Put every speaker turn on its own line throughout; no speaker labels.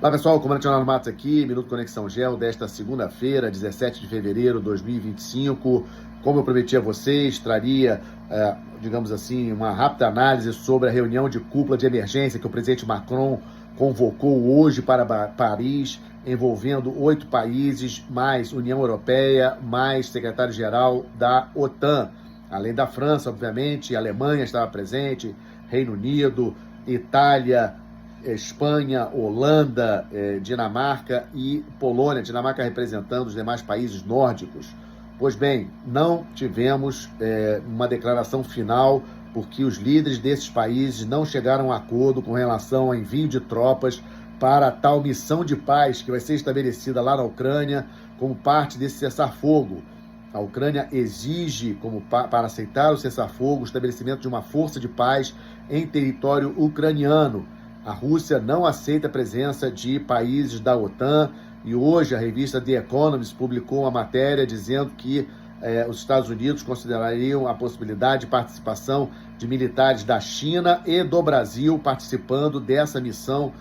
Olá pessoal, comandante Leonardo Matos aqui, Minuto Conexão Gel desta segunda-feira, 17 de fevereiro de 2025. Como eu prometi a vocês, traria, digamos assim, uma rápida análise sobre a reunião de cúpula de emergência que o presidente Macron convocou hoje para Paris, envolvendo 8 países, mais União Europeia, mais secretário-geral da OTAN. Além da França, obviamente, a Alemanha estava presente, Reino Unido, Itália, Espanha, Holanda, Dinamarca e Polônia, Dinamarca representando os demais países nórdicos. Pois bem, não tivemos uma declaração final, porque os líderes desses países não chegaram a acordo com relação ao envio de tropas para a tal missão de paz que vai ser estabelecida lá na Ucrânia como parte desse cessar-fogo. A Ucrânia exige, para aceitar o cessar-fogo, o estabelecimento de uma força de paz em território ucraniano. A Rússia não aceita a presença de países da OTAN e hoje a revista The Economist publicou uma matéria dizendo que os Estados Unidos considerariam a possibilidade de participação de militares da China e do Brasil participando dessa missão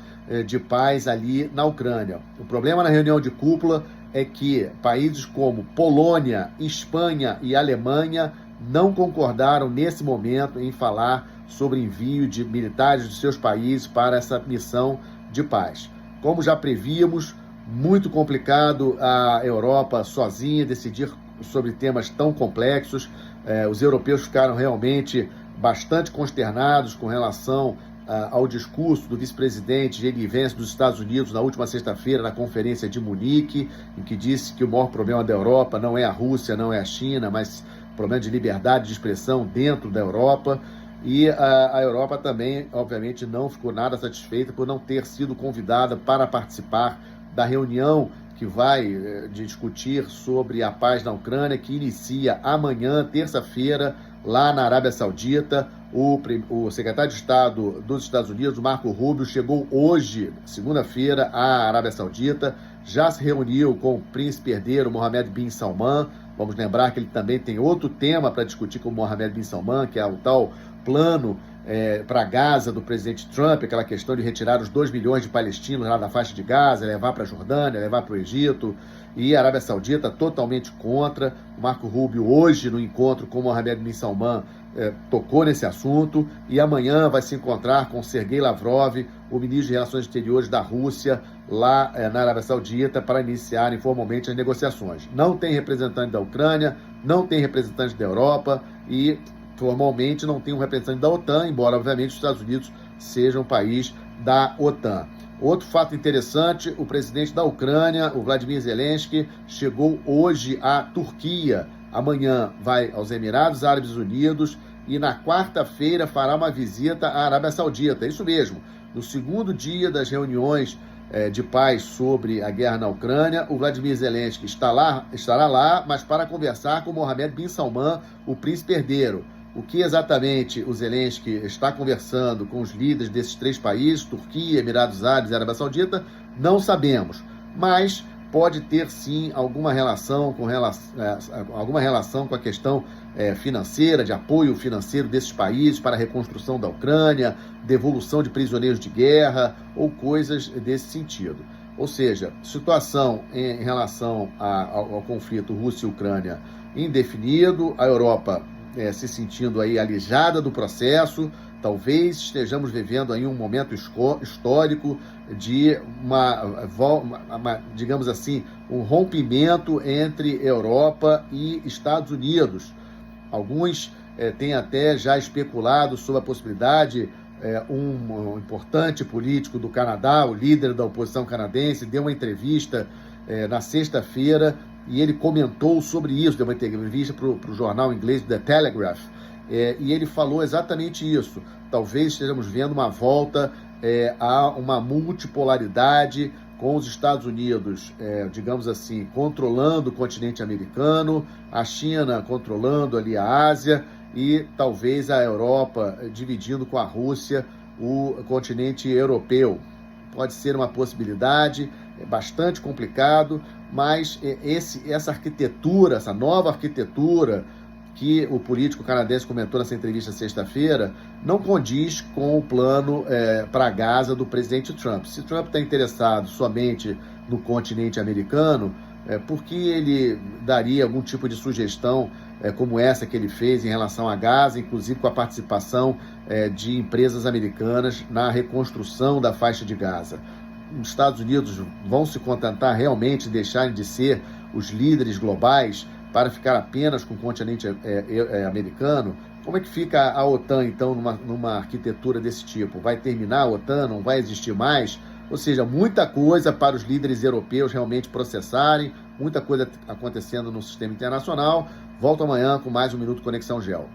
de paz ali na Ucrânia. O problema na reunião de cúpula é que países como Polônia, Espanha e Alemanha não concordaram nesse momento em falar sobre envio de militares de seus países para essa missão de paz. Como já prevíamos, muito complicado a Europa sozinha decidir sobre temas tão complexos. Os europeus ficaram realmente bastante consternados com relação ao discurso do vice-presidente J.D. Vance dos Estados Unidos na última sexta-feira na conferência de Munique, em que disse que o maior problema da Europa não é a Rússia, não é a China, mas problema de liberdade de expressão dentro da Europa. E a Europa também, obviamente, não ficou nada satisfeita por não ter sido convidada para participar da reunião que vai discutir sobre a paz na Ucrânia, que inicia amanhã, terça-feira, lá na Arábia Saudita. O secretário de Estado dos Estados Unidos, Marco Rubio, chegou hoje, segunda-feira, à Arábia Saudita, já se reuniu com o príncipe herdeiro Mohammed bin Salman. Vamos lembrar que ele também tem outro tema para discutir com o Mohammed bin Salman, que é o tal plano para Gaza do presidente Trump, aquela questão de retirar os 2 milhões de palestinos lá da faixa de Gaza, levar para a Jordânia, levar para o Egito, e a Arábia Saudita totalmente contra. O Marco Rubio hoje, no encontro com o Mohammed bin Salman, tocou nesse assunto, e amanhã vai se encontrar com Sergei Lavrov, o ministro de Relações Exteriores da Rússia, lá na Arábia Saudita, para iniciarem formalmente as negociações. Não tem representante da Ucrânia, não tem representante da Europa e formalmente não tem um representante da OTAN, embora obviamente os Estados Unidos sejam um país da OTAN. Outro fato interessante, o presidente da Ucrânia, o Vladimir Zelensky, chegou hoje à Turquia. Amanhã vai aos Emirados Árabes Unidos e na quarta-feira fará uma visita à Arábia Saudita. Isso mesmo, no segundo dia das reuniões de paz sobre a guerra na Ucrânia, o Vladimir Zelensky estará lá, mas para conversar com Mohammed bin Salman, o príncipe herdeiro. O que exatamente o Zelensky está conversando com os líderes desses 3 países, Turquia, Emirados Árabes e Arábia Saudita, não sabemos, mas pode ter sim alguma relação com a questão financeira, de apoio financeiro desses países para a reconstrução da Ucrânia, devolução de prisioneiros de guerra ou coisas desse sentido. Ou seja, situação em relação ao conflito Rússia e Ucrânia indefinido, a Europa se sentindo aí alijada do processo. Talvez estejamos vivendo aí um momento histórico de digamos assim, um rompimento entre Europa e Estados Unidos. Alguns têm até já especulado sobre a possibilidade, um importante político do Canadá, o líder da oposição canadense, deu uma entrevista na sexta-feira e ele comentou sobre isso, deu uma entrevista para o jornal inglês The Telegraph, e ele falou exatamente isso. Talvez estejamos vendo uma volta a uma multipolaridade, com os Estados Unidos, digamos assim, controlando o continente americano, a China controlando ali a Ásia e talvez a Europa dividindo com a Rússia o continente europeu. Pode ser uma possibilidade, é bastante complicado, mas essa arquitetura, essa nova arquitetura que o político canadense comentou nessa entrevista sexta-feira não condiz com o plano para Gaza do presidente Trump. Se Trump está interessado somente no continente americano, por que ele daria algum tipo de sugestão como essa que ele fez em relação a Gaza, inclusive com a participação de empresas americanas na reconstrução da faixa de Gaza? Os Estados Unidos vão se contentar realmente de deixarem de ser os líderes globais para ficar apenas com o continente americano? Como é que fica a OTAN, então, numa arquitetura desse tipo? Vai terminar a OTAN? Não vai existir mais? Ou seja, muita coisa para os líderes europeus realmente processarem, muita coisa acontecendo no sistema internacional. Volto amanhã com mais um Minuto Conexão Gel.